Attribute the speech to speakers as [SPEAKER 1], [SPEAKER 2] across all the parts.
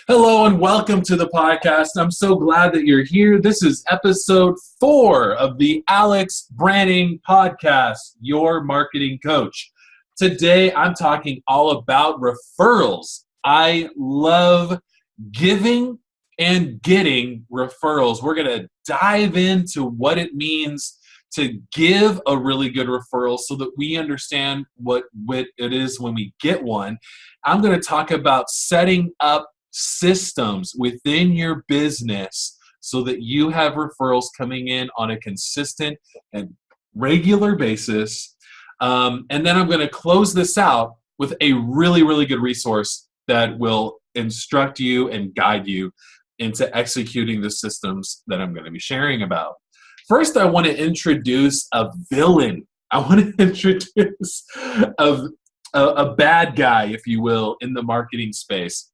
[SPEAKER 1] Hello and welcome to the podcast. I'm so glad that you're here. This is episode 4 of the Alex Branning podcast, your marketing coach. Today, I'm talking all about referrals. I love giving and getting referrals. We're going to dive into what it means to give a really good referral so that we understand what it is when we get one. I'm going to talk about setting up systems within your business so that you have referrals coming in on a consistent and regular basis. And then I'm going to close this out with a really, really good resource that will instruct you and guide you into executing the systems that I'm going to be sharing about. First, I want to introduce a villain. I want to introduce a bad guy, if you will, in the marketing space.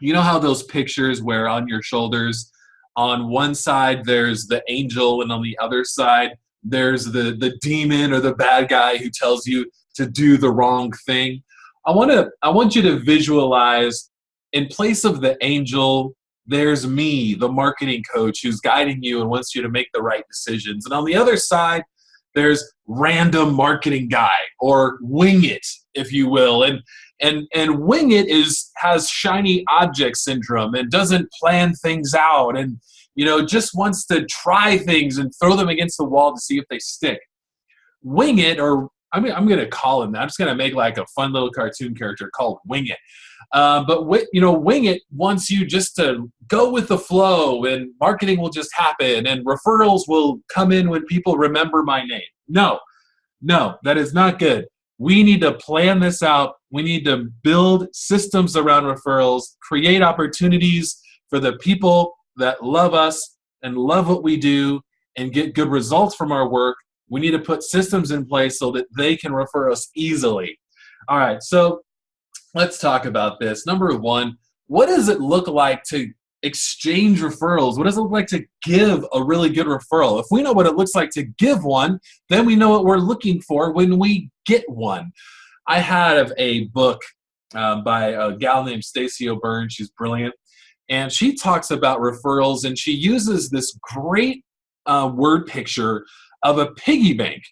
[SPEAKER 1] You know how those pictures where on your shoulders, on one side there's the angel and on the other side there's the demon or the bad guy who tells you to do the wrong thing? I want you to visualize, in place of the angel, there's me, the marketing coach, who's guiding you and wants you to make the right decisions. And on the other side, there's random marketing guy, or wing it, if you will. And wing it has shiny object syndrome and doesn't plan things out and just wants to try things and throw them against the wall to see if they stick. Wing it, or I'm going to call him that. I'm just going to make like a fun little cartoon character called Wing It. But Wing It wants you just to go with the flow, and marketing will just happen, and referrals will come in when people remember my name. No, that is not good. We need to plan this out. We need to build systems around referrals, create opportunities for the people that love us and love what we do and get good results from our work. We need to put systems in place so that they can refer us easily. All right, so let's talk about this. Number one, what does it look like to exchange referrals? What does it look like to give a really good referral? If we know what it looks like to give one, then we know what we're looking for when we get one. I have a book by a gal named Stacey O'Byrne. She's brilliant. And she talks about referrals, and she uses this great word picture of a piggy bank.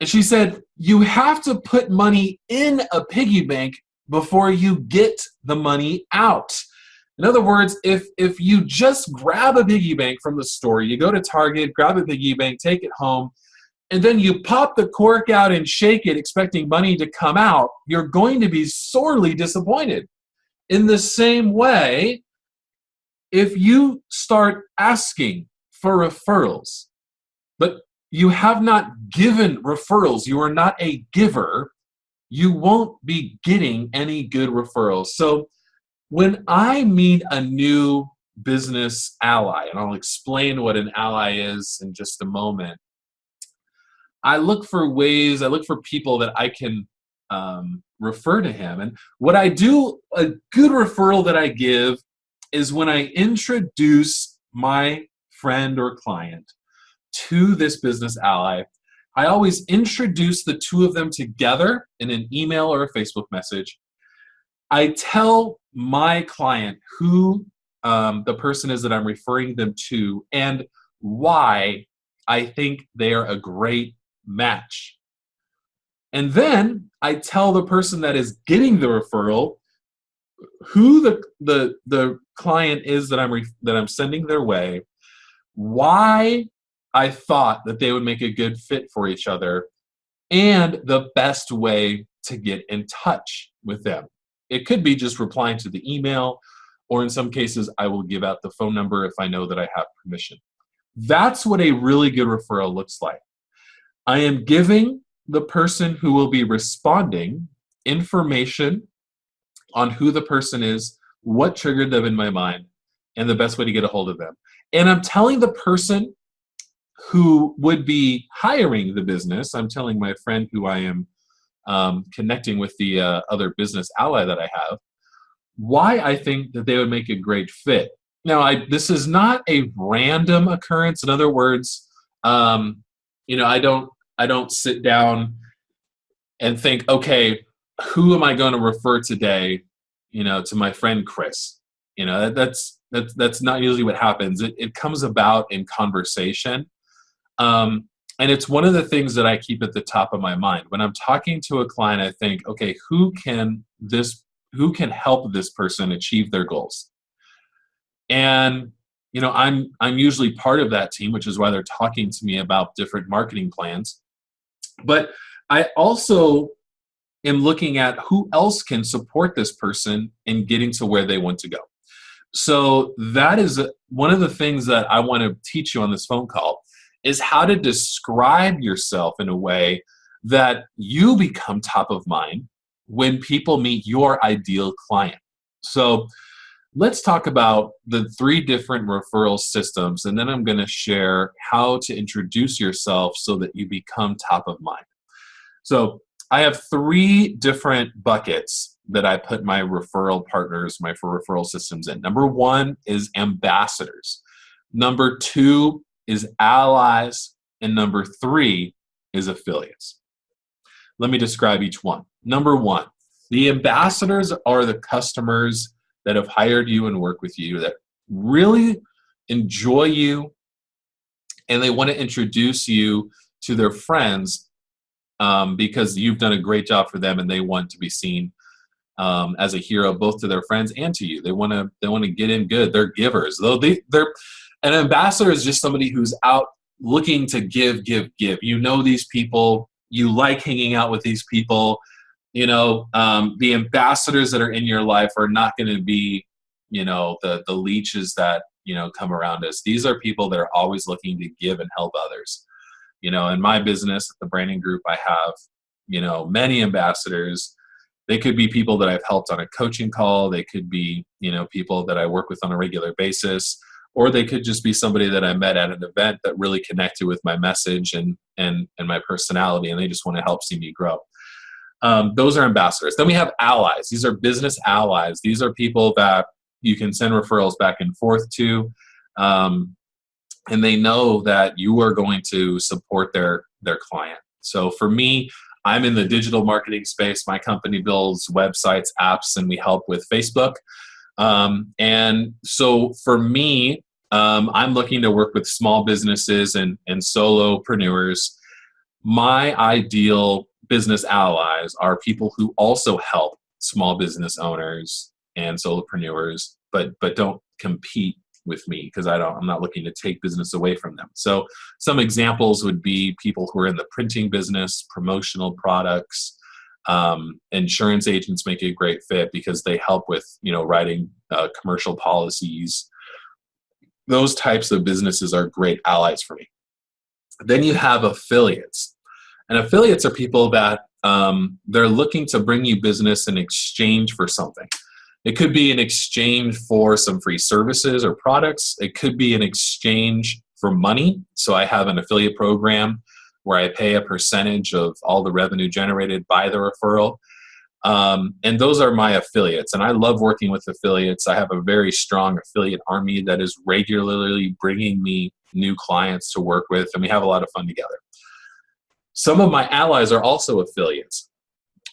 [SPEAKER 1] And she said, you have to put money in a piggy bank before you get the money out. In other words, if you just grab a piggy bank from the store, you go to Target, grab a piggy bank, take it home, and then you pop the cork out and shake it expecting money to come out, you're going to be sorely disappointed. In the same way, if you start asking for referrals, but you have not given referrals, you are not a giver, you won't be getting any good referrals. So when I meet a new business ally, and I'll explain what an ally is in just a moment, I look for people that I can refer to him. And what I do, a good referral that I give, is when I introduce my friend or client to this business ally, I always introduce the two of them together in an email or a Facebook message. I tell my client who the person is that I'm referring them to and why I think they are a great match. And then I tell the person that is getting the referral who the client is that I'm sending their way, why I thought that they would make a good fit for each other, and the best way to get in touch with them. It could be just replying to the email, or in some cases, I will give out the phone number if I know that I have permission. That's what a really good referral looks like. I am giving the person who will be responding information on who the person is, what triggered them in my mind, and the best way to get a hold of them. And I'm telling the person who would be hiring the business, I'm telling my friend who I am connecting with the other business ally that I have, why I think that they would make a great fit. Now, this is not a random occurrence. In other words, I don't sit down and think, okay, who am I going to refer today, to my friend Chris? That's not usually what happens. It comes about in conversation. And it's one of the things that I keep at the top of my mind. When I'm talking to a client, I think, okay, who can help this person achieve their goals? And I'm usually part of that team, which is why they're talking to me about different marketing plans. But I also am looking at who else can support this person in getting to where they want to go. So that is one of the things that I want to teach you on this phone call, is how to describe yourself in a way that you become top of mind when people meet your ideal client. So let's talk about the 3 different referral systems, and then I'm going to share how to introduce yourself so that you become top of mind. So I have 3 different buckets that I put my referral partners, my referral systems in. Number 1 is ambassadors. Number 2 is allies. And number 3 is affiliates. Let me describe each one. Number 1, the ambassadors are the customers that have hired you and work with you, that really enjoy you, and they want to introduce you to their friends because you've done a great job for them, and they want to be seen as a hero, both to their friends and to you. They want to get in good. They're givers. Though they're an ambassador is just somebody who's out looking to give. You know these people. You like hanging out with these people. The ambassadors that are in your life are not going to be, the leeches that, come around us. These are people that are always looking to give and help others. In my business, the Branning Group, I have, many ambassadors. They could be people that I've helped on a coaching call. They could be, people that I work with on a regular basis, or they could just be somebody that I met at an event that really connected with my message and my personality, and they just want to help see me grow. Those are ambassadors. Then we have allies. These are business allies. These are people that you can send referrals back and forth to, and they know that you are going to support their client. So for me, I'm in the digital marketing space. My company builds websites, apps, and we help with Facebook. And so for me, I'm looking to work with small businesses and solopreneurs. My ideal business allies are people who also help small business owners and solopreneurs, but don't compete with me, because I'm not looking to take business away from them. So some examples would be people who are in the printing business, promotional products. Insurance agents make a great fit because they help with writing commercial policies. Those types of businesses are great allies for me. Then you have affiliates. And affiliates are people that they're looking to bring you business in exchange for something. It could be an exchange for some free services or products. It could be an exchange for money. So I have an affiliate program where I pay a percentage of all the revenue generated by the referral. And those are my affiliates. And I love working with affiliates. I have a very strong affiliate army that is regularly bringing me new clients to work with, and we have a lot of fun together. Some of my allies are also affiliates,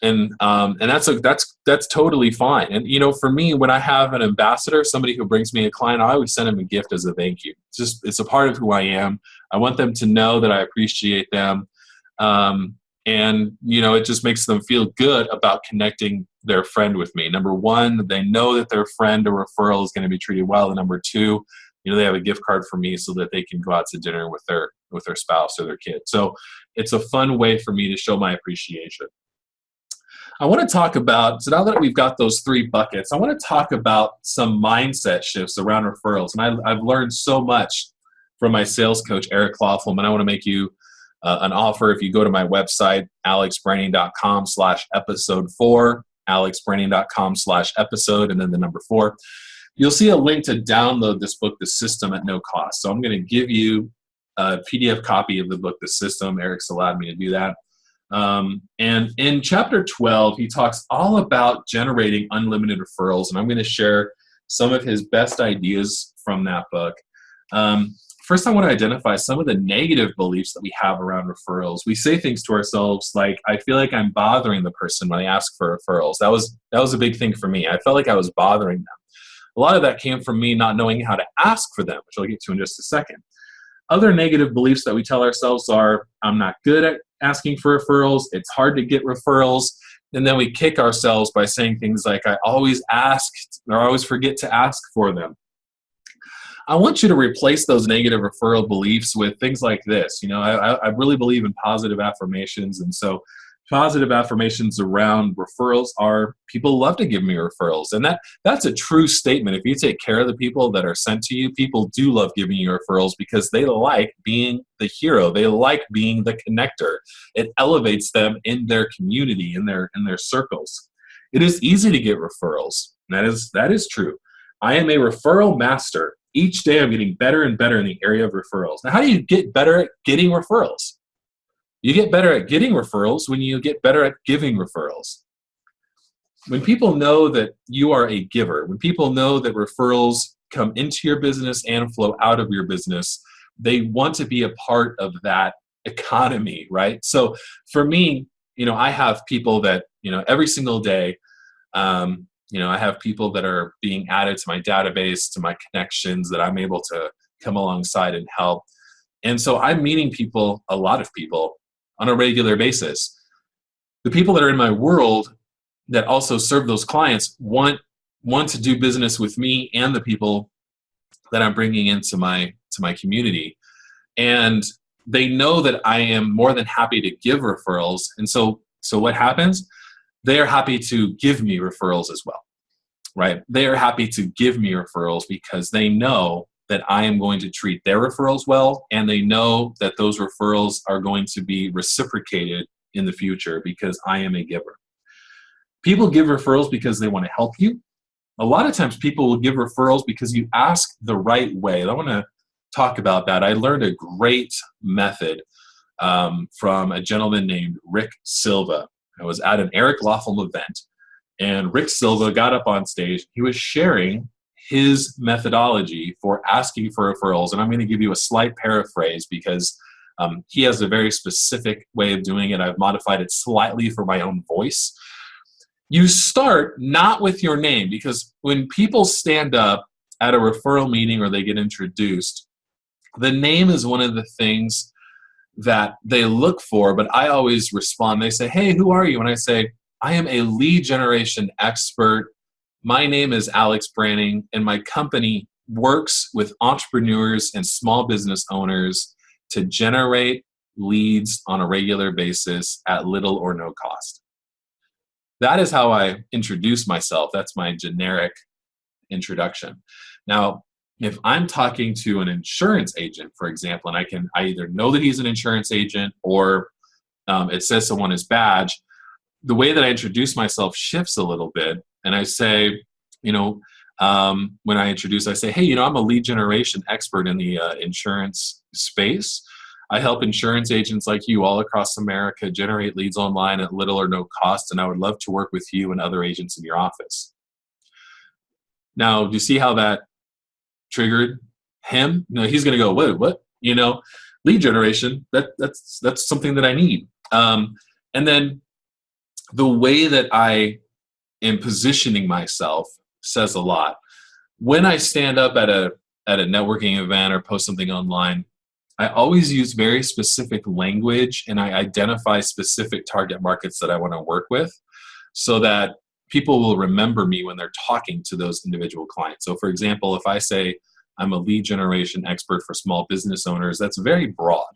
[SPEAKER 1] and that's totally fine. And for me, when I have an ambassador, somebody who brings me a client, I always send them a gift as a thank you. It's a part of who I am. I want them to know that I appreciate them, and it just makes them feel good about connecting their friend with me. Number 1, they know that their friend or referral is going to be treated well, and number 2, they have a gift card for me so that they can go out to dinner with their spouse or their kid. So it's a fun way for me to show my appreciation. I want to talk about, so now that we've got those 3 buckets, I want to talk about some mindset shifts around referrals. And I've learned so much from my sales coach, Eric Laughlin, and I want to make you an offer. If you go to my website, alexbranning.com/episode4, alexbranning.com/episode, and then the number 4, you'll see a link to download this book, The System, at no cost. So I'm going to give you a PDF copy of the book, The System. Eric's allowed me to do that. And in chapter 12, he talks all about generating unlimited referrals. And I'm going to share some of his best ideas from that book. First, I want to identify some of the negative beliefs that we have around referrals. We say things to ourselves like, I feel like I'm bothering the person when I ask for referrals. That was a big thing for me. I felt like I was bothering them. A lot of that came from me not knowing how to ask for them, which I'll get to in just a second. Other negative beliefs that we tell ourselves are, I'm not good at asking for referrals, it's hard to get referrals, and then we kick ourselves by saying things like, I always ask or I always forget to ask for them. I want you to replace those negative referral beliefs with things like this. I really believe in positive affirmations, and so positive affirmations around referrals are, people love to give me referrals. And that's a true statement. If you take care of the people that are sent to you, people do love giving you referrals because they like being the hero. They like being the connector. It elevates them in their community, in their circles. It is easy to get referrals. That is true. I am a referral master. Each day I'm getting better and better in the area of referrals. Now, how do you get better at getting referrals? You get better at getting referrals when you get better at giving referrals. When people know that you are a giver, when people know that referrals come into your business and flow out of your business, they want to be a part of that economy, right? So for me, I have people that, every single day, I have people that are being added to my database, to my connections, that I'm able to come alongside and help. And so I'm meeting people, a lot of people, on a regular basis. The people that are in my world that also serve those clients want to do business with me and the people that I'm bringing into my community. And they know that I am more than happy to give referrals. And so what happens? They are happy to give me referrals as well, right? They are happy to give me referrals because they know that I am going to treat their referrals well, and they know that those referrals are going to be reciprocated in the future because I am a giver. People give referrals because they want to help you. A lot of times people will give referrals because you ask the right way. I want to talk about that. I learned a great method from a gentleman named Rick Silva. I was at an Eric Lawful event, and Rick Silva got up on stage. He was sharing his methodology for asking for referrals. And I'm going to give you a slight paraphrase because he has a very specific way of doing it. I've modified it slightly for my own voice. You start not with your name, because when people stand up at a referral meeting or they get introduced, the name is one of the things that they look for, but I always respond. They say, hey, who are you? And I say, I am a lead generation expert. My name is Alex Branning, and my company works with entrepreneurs and small business owners to generate leads on a regular basis at little or no cost. That is how I introduce myself. That's my generic introduction. Now, if I'm talking to an insurance agent, for example, and I either know that he's an insurance agent or it says so on his badge, the way that I introduce myself shifts a little bit. And I say, when I introduce, I say, hey, I'm a lead generation expert in the insurance space. I help insurance agents like you all across America generate leads online at little or no cost, and I would love to work with you and other agents in your office. Now, do you see how that triggered him? He's going to go, what? Lead generation, that's something that I need. And then the way that I am positioning myself says a lot. When I stand up at a networking event or post something online, I always use very specific language, and I identify specific target markets that I want to work with so that people will remember me when they're talking to those individual clients. So for example, if I say I'm a lead generation expert for small business owners, that's very broad.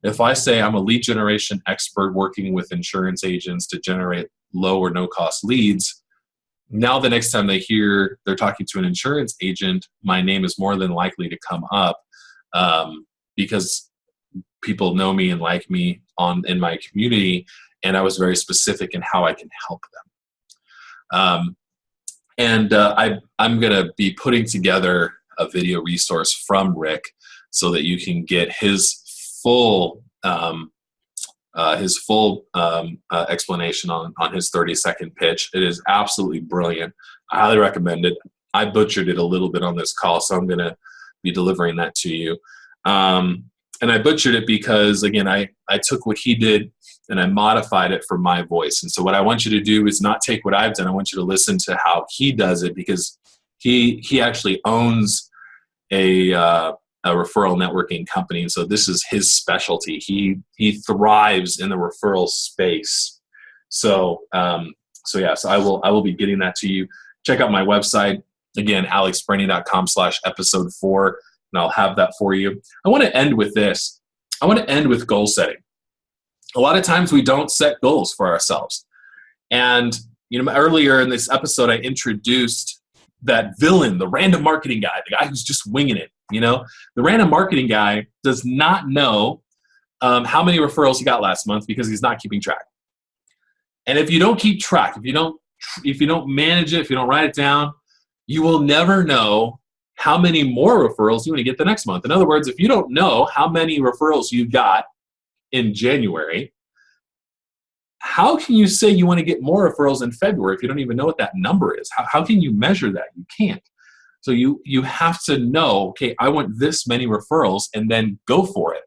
[SPEAKER 1] If I say I'm a lead generation expert working with insurance agents to generate low or no cost leads, now the next time they're talking to an insurance agent, my name is more than likely to come up because people know me and like me in my community, and I was very specific in how I can help them. I'm going to be putting together a video resource from Rick so that you can get his full explanation on his 30-second pitch. It is absolutely brilliant. I highly recommend it. I butchered it a little bit on this call, so I'm going to be delivering that to you. And I butchered it because, again, I took what he did and I modified it for my voice. And so what I want you to do is not take what I've done. I want you to listen to how he does it, because He actually owns a referral networking company, and so this is his specialty. He thrives in the referral space. So so I will be getting that to you. Check out my website again, alexbranning.com/episode4, and I'll have that for you. I want to end with this. I want to end with goal setting. A lot of times we don't set goals for ourselves, and earlier in this episode I introduced that villain, the random marketing guy, the guy who's just winging it. The random marketing guy does not know how many referrals he got last month because he's not keeping track. And if you don't keep track, if you don't manage it, if you don't write it down, you will never know how many more referrals you want to get the next month. In other words, if you don't know how many referrals you got in January, how can you say you want to get more referrals in February if you don't even know what that number is? How can you measure that? You can't. So you have to know, okay, I want this many referrals, and then go for it.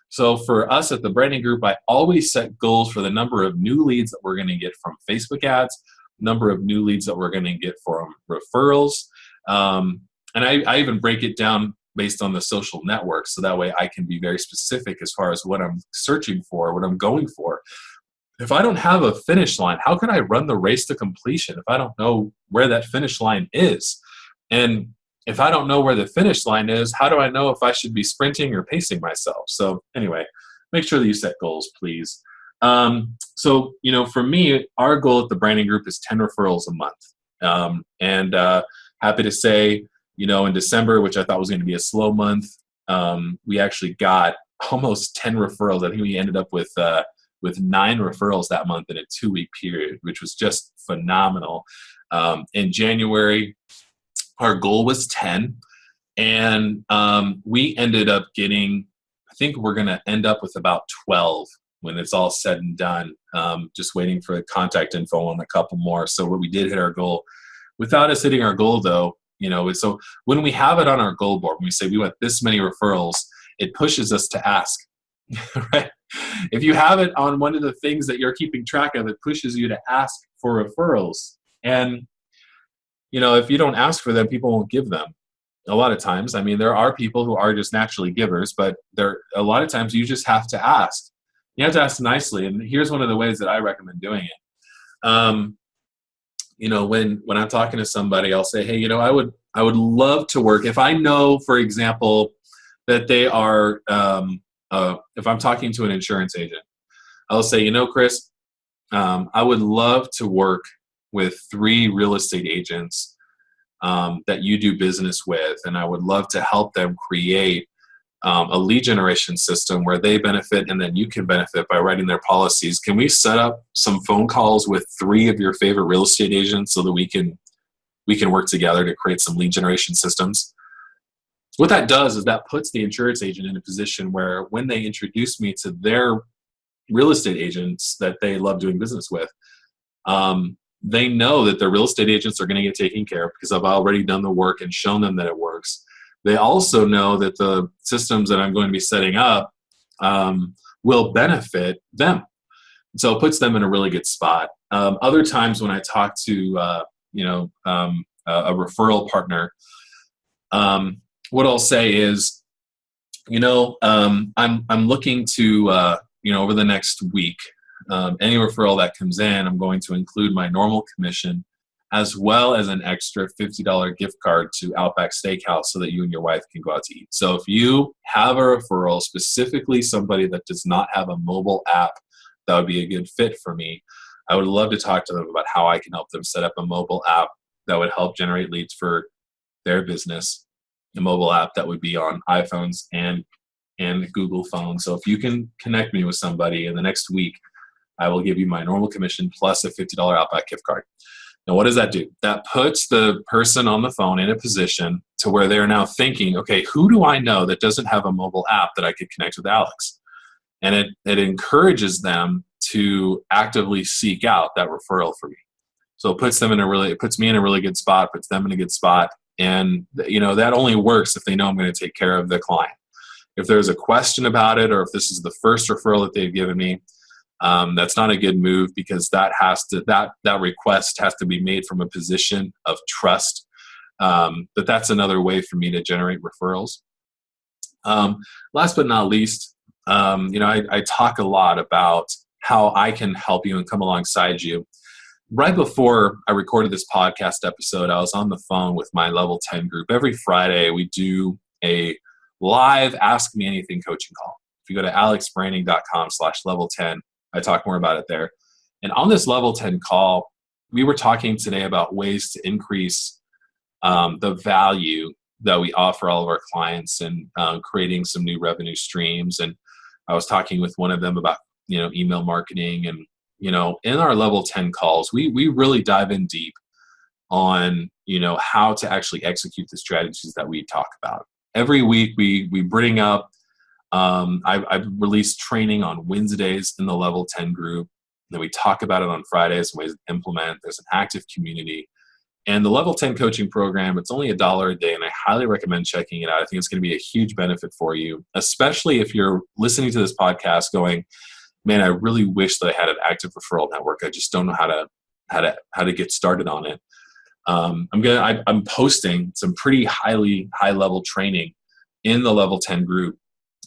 [SPEAKER 1] So for us at the Branning Group, I always set goals for the number of new leads that we're going to get from Facebook ads, number of new leads that we're going to get from referrals. And I even break it down based on the social networks, so that way I can be very specific as far as what I'm searching for, what I'm going for. If I don't have a finish line, how can I run the race to completion if I don't know where that finish line is? And if I don't know where the finish line is, how do I know if I should be sprinting or pacing myself? So anyway, make sure that you set goals, please. So for me, our goal at the Branning Group is 10 referrals a month. And happy to say, in December, which I thought was going to be a slow month, we actually got almost 10 referrals. I think we ended up with 9 referrals that month in a 2-week period, which was just phenomenal. In January, our goal was 10, and we ended up getting, I think we're going to end up with about 12 when it's all said and done, just waiting for the contact info on a couple more. So we did hit our goal. Without us hitting our goal, though, so when we have it on our goal board, when we say we want this many referrals, it pushes us to ask, right? If you have it on one of the things that you're keeping track of, it pushes you to ask for referrals. And if you don't ask for them, people won't give them. A lot of times, there are people who are just naturally givers, but a lot of times you just have to ask. You have to ask nicely, and here's one of the ways that I recommend doing it. When I'm talking to somebody, I'll say, hey, I would love to work. If I know, for example, that they are, if I'm talking to an insurance agent, I'll say, Chris, I would love to work with 3 real estate agents that you do business with, and I would love to help them create a lead generation system where they benefit and then you can benefit by writing their policies. Can we set up some phone calls with 3 of your favorite real estate agents so that we can work together to create some lead generation systems? What that does is that puts the insurance agent in a position where when they introduce me to their real estate agents that they love doing business with, they know that their real estate agents are going to get taken care of because I've already done the work and shown them that it works. They also know that the systems that I'm going to be setting up will benefit them. So it puts them in a really good spot. Other times when I talk to a referral partner, what I'll say is, I'm looking to over the next week, any referral that comes in, I'm going to include my normal commission as well as an extra $50 gift card to Outback Steakhouse so that you and your wife can go out to eat. So if you have a referral, specifically somebody that does not have a mobile app, that would be a good fit for me. I would love to talk to them about how I can help them set up a mobile app that would help generate leads for their business, a mobile app that would be on iPhones and Google phones. So if you can connect me with somebody in the next week, I will give you my normal commission plus a $50 Outback gift card. Now, what does that do? That puts the person on the phone in a position to where they're now thinking, okay, who do I know that doesn't have a mobile app that I could connect with Alex? And it encourages them to actively seek out that referral for me. So it puts me in a really good spot, puts them in a good spot. And that only works if they know I'm going to take care of the client. If there's a question about it, or if this is the first referral that they've given me, that's not a good move, because that request has to be made from a position of trust. But that's another way for me to generate referrals. Last but not least, I talk a lot about how I can help you and come alongside you. Right before I recorded this podcast episode, I was on the phone with my level 10 group. Every Friday, we do a live Ask Me Anything coaching call. If you go to alexbranning.com/level10, I talk more about it there. And on this level 10 call, we were talking today about ways to increase the value that we offer all of our clients and creating some new revenue streams. And I was talking with one of them about, email marketing. And, in our level 10 calls, we really dive in deep on, how to actually execute the strategies that we talk about. Every week we bring up, I've released training on Wednesdays in the level 10 group. Then we talk about it on Fridays, ways to implement. There's an active community. And the level 10 coaching program, it's only $1 a day, and I highly recommend checking it out. I think it's going to be a huge benefit for you, especially if you're listening to this podcast going, man, I really wish that I had an active referral network. I just don't know how to get started on it. I'm posting some pretty high level training in the level 10 group,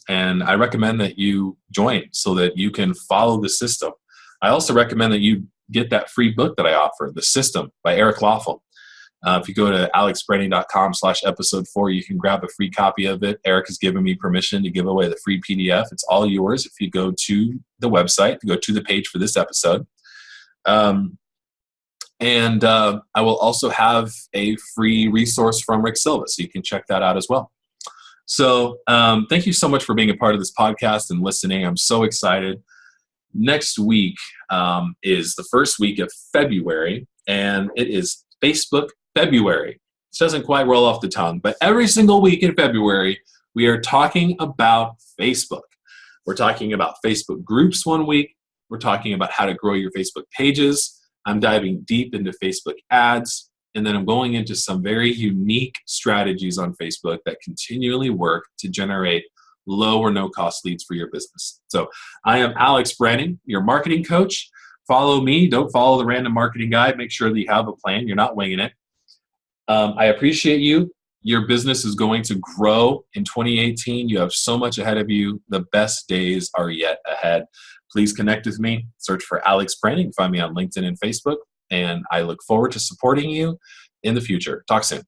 [SPEAKER 1] and I recommend that you join so that you can follow the system. I also recommend that you get that free book that I offer, The System by Eric Lawful. If you go to alexbranning.com/episode4, you can grab a free copy of it. Eric has given me permission to give away the free PDF. It's all yours if you go to the website, go to the page for this episode. And I will also have a free resource from Rick Silva, so you can check that out as well. So thank you so much for being a part of this podcast and listening. I'm so excited. Next week is the first week of February, and it is Facebook February. This doesn't quite roll off the tongue, but every single week in February, we are talking about Facebook. We're talking about Facebook groups one week. We're talking about how to grow your Facebook pages. I'm diving deep into Facebook ads, and then I'm going into some very unique strategies on Facebook that continually work to generate low or no cost leads for your business. So I am Alex Branning, your marketing coach. Follow me. Don't follow the random marketing guide. Make sure that you have a plan. You're not winging it. I appreciate you. Your business is going to grow in 2018. You have so much ahead of you. The best days are yet ahead. Please connect with me. Search for Alex Branning. Find me on LinkedIn and Facebook. And I look forward to supporting you in the future. Talk soon.